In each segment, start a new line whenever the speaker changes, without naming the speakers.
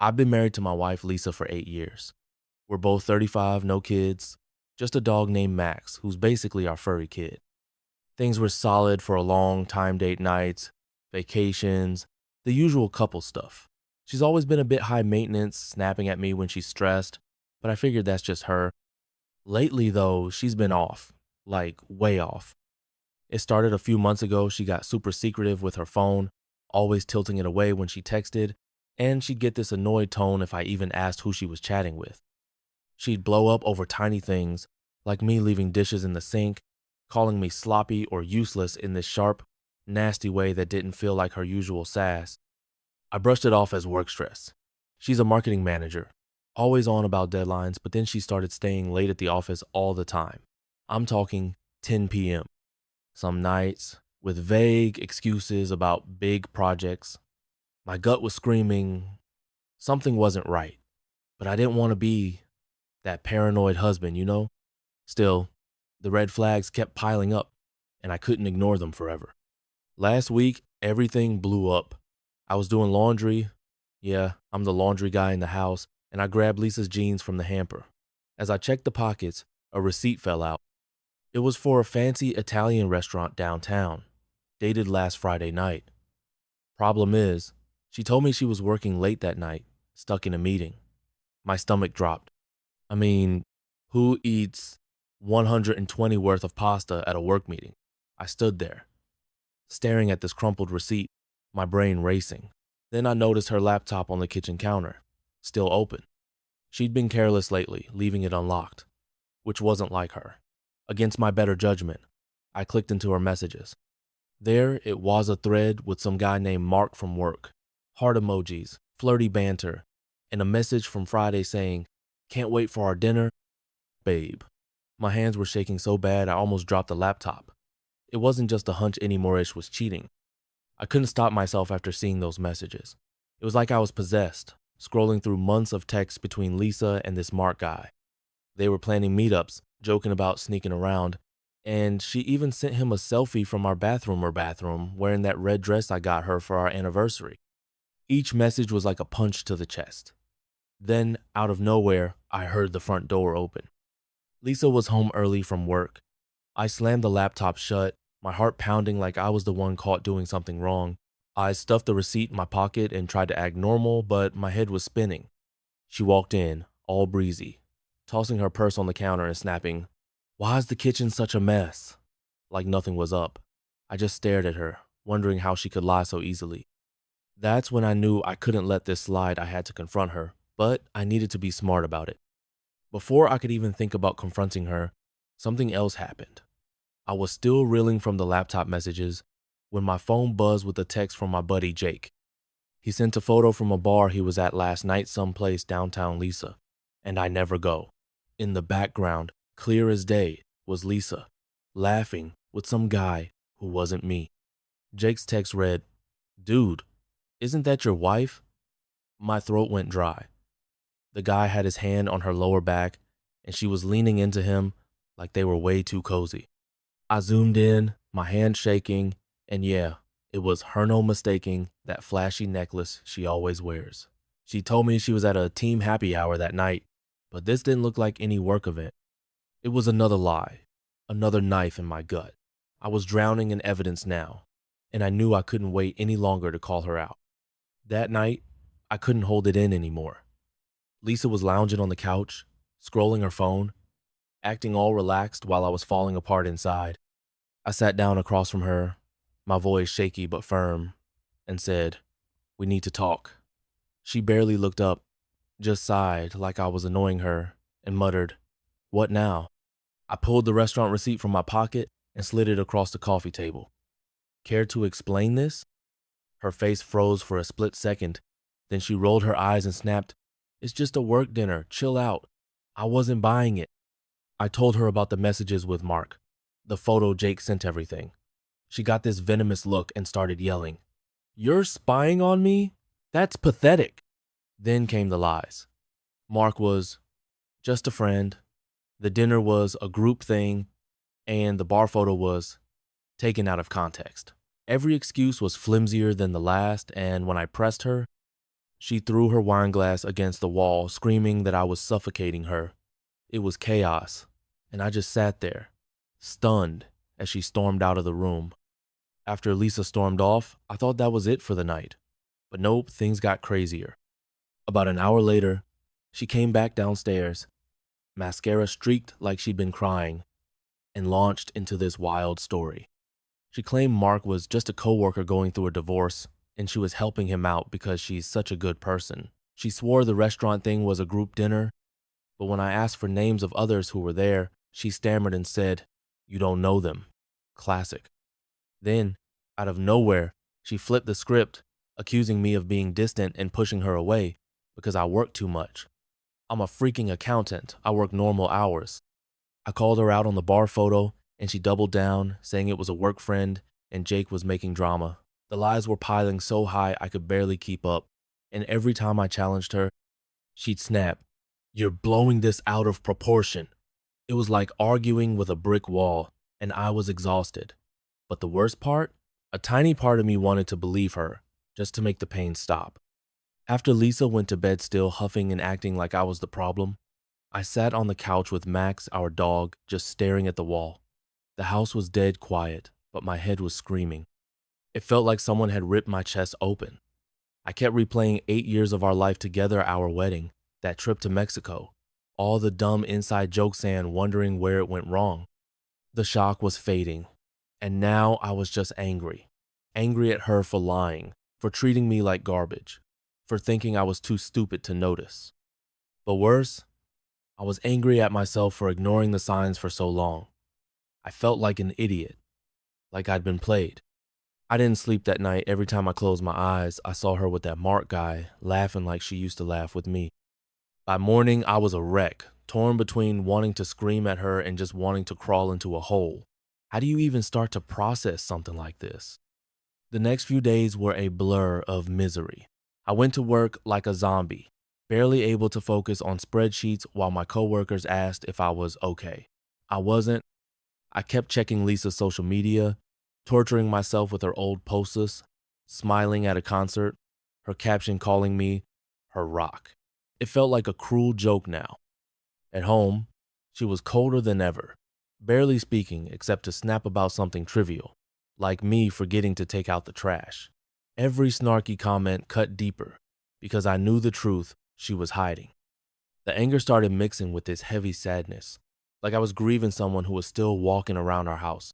I've been married to my wife, Lisa, for 8 years. We're both 35, no kids, just a dog named Max, who's basically our furry kid. Things were solid for a long time date nights, vacations, the usual couple stuff. She's always been a bit high maintenance, snapping at me when she's stressed, but I figured that's just her. Lately, though, she's been off, like way off. It started a few months ago. She got super secretive with her phone, always tilting it away when she texted, and she'd get this annoyed tone if I even asked who she was chatting with. She'd blow up over tiny things, like me leaving dishes in the sink, calling me sloppy or useless in this sharp, nasty way that didn't feel like her usual sass. I brushed it off as work stress. She's a marketing manager, always on about deadlines, but then she started staying late at the office all the time. I'm talking 10 p.m. Some nights, with vague excuses about big projects. My gut was screaming something wasn't right, but I didn't want to be that paranoid husband, you know? Still, the red flags kept piling up, and I couldn't ignore them forever. Last week, everything blew up. I was doing laundry. Yeah, I'm the laundry guy in the house, and I grabbed Lisa's jeans from the hamper. As I checked the pockets, a receipt fell out. It was for a fancy Italian restaurant downtown, dated last Friday night. Problem is, she told me she was working late that night, stuck in a meeting. My stomach dropped. I mean, who eats 120 worth of pasta at a work meeting? I stood there, staring at this crumpled receipt, my brain racing. Then I noticed her laptop on the kitchen counter, still open. She'd been careless lately, leaving it unlocked, which wasn't like her. Against my better judgment, I clicked into her messages. There it was, a thread with some guy named Mark from work, heart emojis, flirty banter, and a message from Friday saying, "Can't wait for our dinner, babe." My hands were shaking so bad I almost dropped the laptop. It wasn't just a hunch anymore, Ish was cheating. I couldn't stop myself after seeing those messages. It was like I was possessed, scrolling through months of texts between Lisa and this Mark guy. They were planning meetups, joking about sneaking around, and she even sent him a selfie from our bathroom wearing that red dress I got her for our anniversary. Each message was like a punch to the chest. Then, out of nowhere, I heard the front door open. Lisa was home early from work. I slammed the laptop shut, my heart pounding like I was the one caught doing something wrong. I stuffed the receipt in my pocket and tried to act normal, but my head was spinning. She walked in, all breezy, tossing her purse on the counter and snapping, "Why is the kitchen such a mess?" Like nothing was up. I just stared at her, wondering how she could lie so easily. That's when I knew I couldn't let this slide. I had to confront her, but I needed to be smart about it. Before I could even think about confronting her, something else happened. I was still reeling from the laptop messages when my phone buzzed with a text from my buddy Jake. He sent a photo from a bar he was at last night someplace downtown Lisa, and I never go. In the background, clear as day, was Lisa, laughing with some guy who wasn't me. Jake's text read, "Dude, isn't that your wife?" My throat went dry. The guy had his hand on her lower back, and she was leaning into him like they were way too cozy. I zoomed in, my hand shaking, and yeah, it was her no mistaking that flashy necklace she always wears. She told me she was at a team happy hour that night, but this didn't look like any work event. It was another lie, another knife in my gut. I was drowning in evidence now, and I knew I couldn't wait any longer to call her out. That night, I couldn't hold it in anymore. Lisa was lounging on the couch, scrolling her phone, acting all relaxed while I was falling apart inside. I sat down across from her, my voice shaky but firm, and said, "We need to talk." She barely looked up, just sighed like I was annoying her, and muttered, "What now?" I pulled the restaurant receipt from my pocket and slid it across the coffee table. Care to explain this? Her face froze for a split second, then she rolled her eyes and snapped, "It's just a work dinner, chill out. I wasn't buying it." I told her about the messages with Mark, the photo Jake sent, everything. She got this venomous look and started yelling, "You're spying on me? That's pathetic." Then came the lies. Mark was just a friend, the dinner was a group thing, and the bar photo was taken out of context. Every excuse was flimsier than the last, and when I pressed her, She threw her wine glass against the wall, screaming that I was suffocating her. It was chaos, and I just sat there, stunned, as she stormed out of the room. After Lisa stormed off, I thought that was it for the night. But nope, things got crazier. About an hour later, she came back downstairs, mascara streaked like she'd been crying, and launched into this wild story. She claimed Mark was just a coworker going through a divorce, and she was helping him out because she's such a good person. She swore the restaurant thing was a group dinner, but when I asked for names of others who were there, she stammered and said, "You don't know them." Classic. Then, out of nowhere, she flipped the script, accusing me of being distant and pushing her away because I work too much. I'm a freaking accountant. I work normal hours. I called her out on the bar photo, and she doubled down, saying it was a work friend and Jake was making drama. The lies were piling so high I could barely keep up, and every time I challenged her, she'd snap, "You're blowing this out of proportion." It was like arguing with a brick wall, and I was exhausted. But the worst part? A tiny part of me wanted to believe her, just to make the pain stop. After Lisa went to bed still huffing and acting like I was the problem, I sat on the couch with Max, our dog, just staring at the wall. The house was dead quiet, but my head was screaming. It felt like someone had ripped my chest open. I kept replaying 8 years of our life together, our wedding, that trip to Mexico, all the dumb inside jokes and wondering where it went wrong. The shock was fading, and now I was just angry. Angry at her for lying, for treating me like garbage, for thinking I was too stupid to notice. But worse, I was angry at myself for ignoring the signs for so long. I felt like an idiot, like I'd been played. I didn't sleep that night. Every time I closed my eyes, I saw her with that Mark guy, laughing like she used to laugh with me. By morning, I was a wreck, torn between wanting to scream at her and just wanting to crawl into a hole. How do you even start to process something like this? The next few days were a blur of misery. I went to work like a zombie, barely able to focus on spreadsheets while my coworkers asked if I was okay. I wasn't. I kept checking Lisa's social media, torturing myself with her old posts, smiling at a concert, her caption calling me her rock. It felt like a cruel joke now. At home, she was colder than ever, barely speaking except to snap about something trivial, like me forgetting to take out the trash. Every snarky comment cut deeper because I knew the truth she was hiding. The anger started mixing with this heavy sadness, like I was grieving someone who was still walking around our house.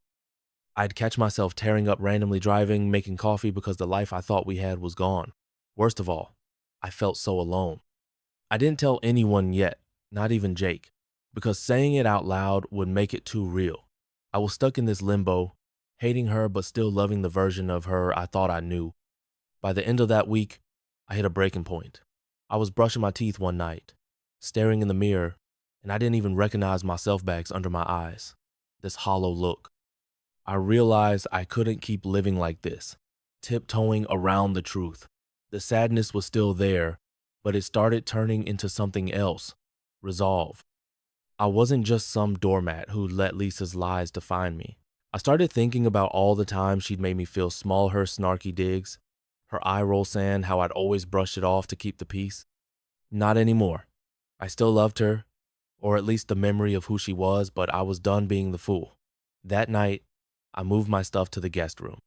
I'd catch myself tearing up randomly driving, making coffee because the life I thought we had was gone. Worst of all, I felt so alone. I didn't tell anyone yet, not even Jake, because saying it out loud would make it too real. I was stuck in this limbo, hating her but still loving the version of her I thought I knew. By the end of that week, I hit a breaking point. I was brushing my teeth one night, staring in the mirror, and I didn't even recognize my self bags under my eyes. This hollow look. I realized I couldn't keep living like this, tiptoeing around the truth. The sadness was still there, but it started turning into something else. Resolve. I wasn't just some doormat who'd let Lisa's lies define me. I started thinking about all the times she'd made me feel small, her snarky digs, her eye roll saying how I'd always brush it off to keep the peace. Not anymore. I still loved her, or at least the memory of who she was, but I was done being the fool. That night, I moved my stuff to the guest room.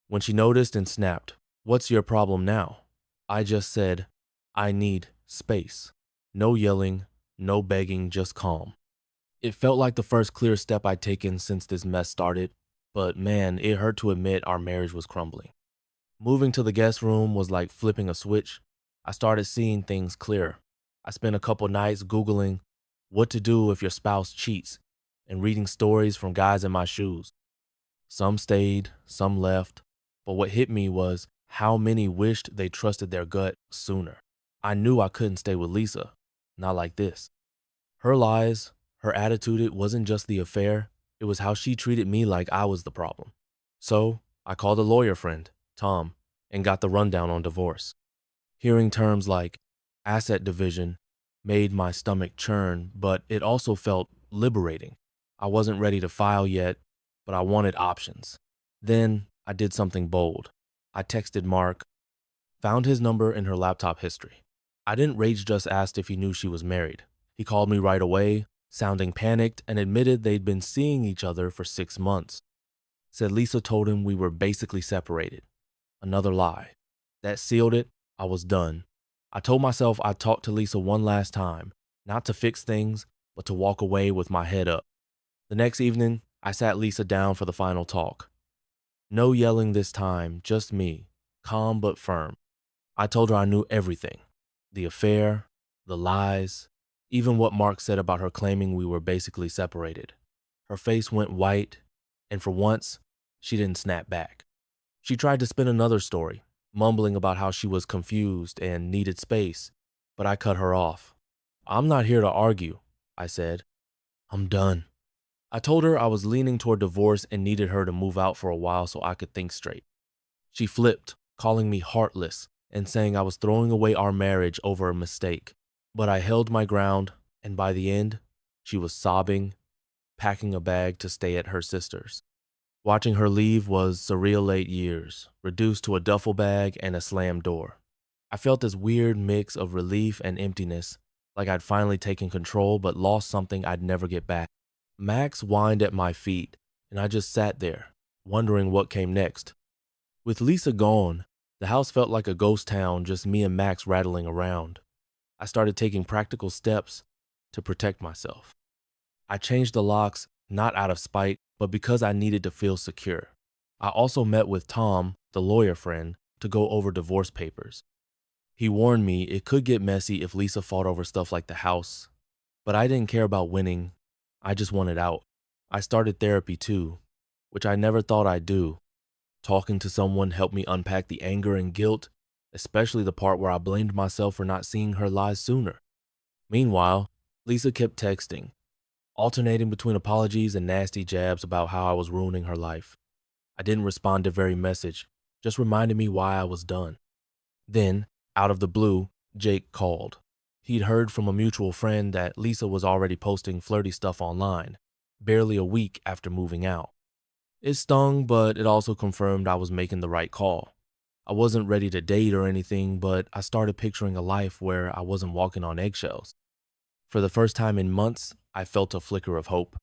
When she noticed and snapped, "What's your problem now?" I just said, "I need space." No yelling, no begging, just calm. It felt like the first clear step I'd taken since this mess started, but man, it hurt to admit our marriage was crumbling. Moving to the guest room was like flipping a switch. I started seeing things clearer. I spent a couple nights Googling what to do if your spouse cheats and reading stories from guys in my shoes. Some stayed, some left, but what hit me was how many wished they trusted their gut sooner. I knew I couldn't stay with Lisa, not like this. Her lies, her attitude, it wasn't just the affair, it was how she treated me like I was the problem. So I called a lawyer friend, Tom, and got the rundown on divorce. Hearing terms like asset division made my stomach churn, but it also felt liberating. I wasn't ready to file yet, but I wanted options. Then I did something bold. I texted Mark, Found his number in her laptop history. I didn't rage, just asked if he knew she was married. He called me right away, sounding panicked, and admitted they'd been seeing each other for 6 months. Said Lisa told him we were basically separated. Another lie. That sealed it. I was done. I told myself I'd talk to Lisa one last time, not to fix things, but to walk away with my head up. The next evening, I sat Lisa down for the final talk. No yelling this time, just me, calm but firm. I told her I knew everything. The affair, the lies, even what Mark said about her claiming we were basically separated. Her face went white, and for once, she didn't snap back. She tried to spin another story, mumbling about how she was confused and needed space, but I cut her off. I'm not here to argue, I said. I'm done. I told her I was leaning toward divorce and needed her to move out for a while so I could think straight. She flipped, calling me heartless and saying I was throwing away our marriage over a mistake. But I held my ground, and by the end, she was sobbing, packing a bag to stay at her sister's. Watching her leave was surreal 8 years, reduced to a duffel bag and a slammed door. I felt this weird mix of relief and emptiness, like I'd finally taken control but lost something I'd never get back. Max whined at my feet, and I just sat there, wondering what came next. With Lisa gone, the house felt like a ghost town, just me and Max rattling around. I started taking practical steps to protect myself. I changed the locks, not out of spite, but because I needed to feel secure. I also met with Tom, the lawyer friend, to go over divorce papers. He warned me it could get messy if Lisa fought over stuff like the house, but I didn't care about winning. I just wanted out. I started therapy too, which I never thought I'd do. Talking to someone helped me unpack the anger and guilt, especially the part where I blamed myself for not seeing her lies sooner. Meanwhile, Lisa kept texting, alternating between apologies and nasty jabs about how I was ruining her life. I didn't respond to every message, just reminded me why I was done. Then, out of the blue, Jake called. He'd heard from a mutual friend that Lisa was already posting flirty stuff online, barely a week after moving out. It stung, but it also confirmed I was making the right call. I wasn't ready to date or anything, but I started picturing a life where I wasn't walking on eggshells. For the first time in months, I felt a flicker of hope.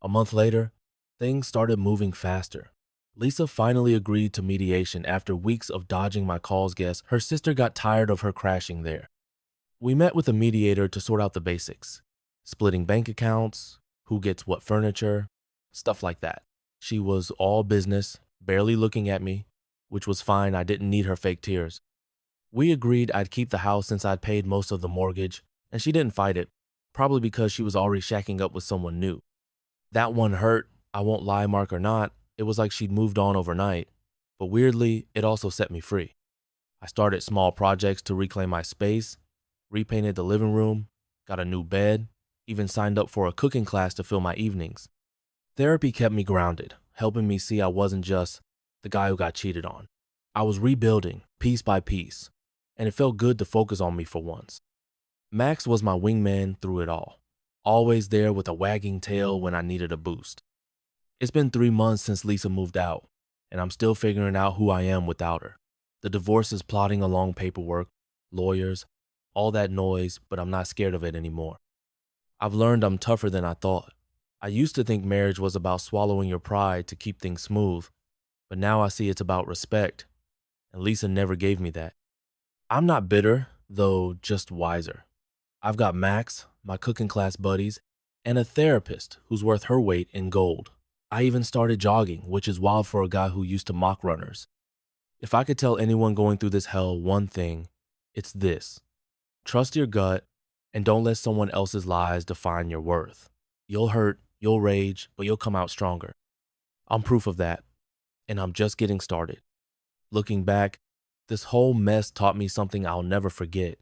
A month later, things started moving faster. Lisa finally agreed to mediation after weeks of dodging my calls. Guess her sister got tired of her crashing there. We met with a mediator to sort out the basics, splitting bank accounts, who gets what furniture, stuff like that. She was all business, barely looking at me, which was fine. I didn't need her fake tears. We agreed I'd keep the house since I'd paid most of the mortgage, and she didn't fight it, probably because she was already shacking up with someone new. That one hurt, I won't lie, Mark or not. It was like she'd moved on overnight, but weirdly, it also set me free. I started small projects to reclaim my space, repainted the living room, got a new bed, even signed up for a cooking class to fill my evenings. Therapy kept me grounded, helping me see I wasn't just the guy who got cheated on. I was rebuilding, piece by piece, and it felt good to focus on me for once. Max was my wingman through it all, always there with a wagging tail when I needed a boost. It's been 3 months since Lisa moved out, and I'm still figuring out who I am without her. The divorce is plodding along, paperwork, lawyers, all that noise, but I'm not scared of it anymore. I've learned I'm tougher than I thought. I used to think marriage was about swallowing your pride to keep things smooth, but now I see it's about respect, and Lisa never gave me that. I'm not bitter, though just wiser. I've got Max, my cooking class buddies, and a therapist who's worth her weight in gold. I even started jogging, which is wild for a guy who used to mock runners. If I could tell anyone going through this hell one thing, it's this. Trust your gut and don't let someone else's lies define your worth. You'll hurt, you'll rage, but you'll come out stronger. I'm proof of that, and I'm just getting started. Looking back, this whole mess taught me something I'll never forget.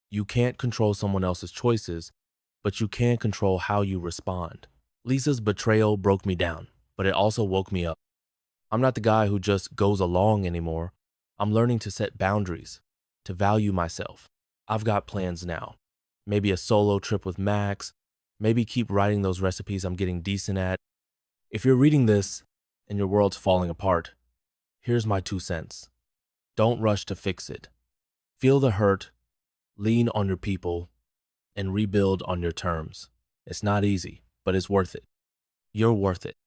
You can't control someone else's choices, but you can control how you respond. Lisa's betrayal broke me down, but it also woke me up. I'm not the guy who just goes along anymore. I'm learning to set boundaries, to value myself. I've got plans now. Maybe a solo trip with Max, maybe keep writing those recipes I'm getting decent at. If you're reading this and your world's falling apart, here's my 2 cents. Don't rush to fix it. Feel the hurt, lean on your people, and rebuild on your terms. It's not easy, but it's worth it. You're worth it.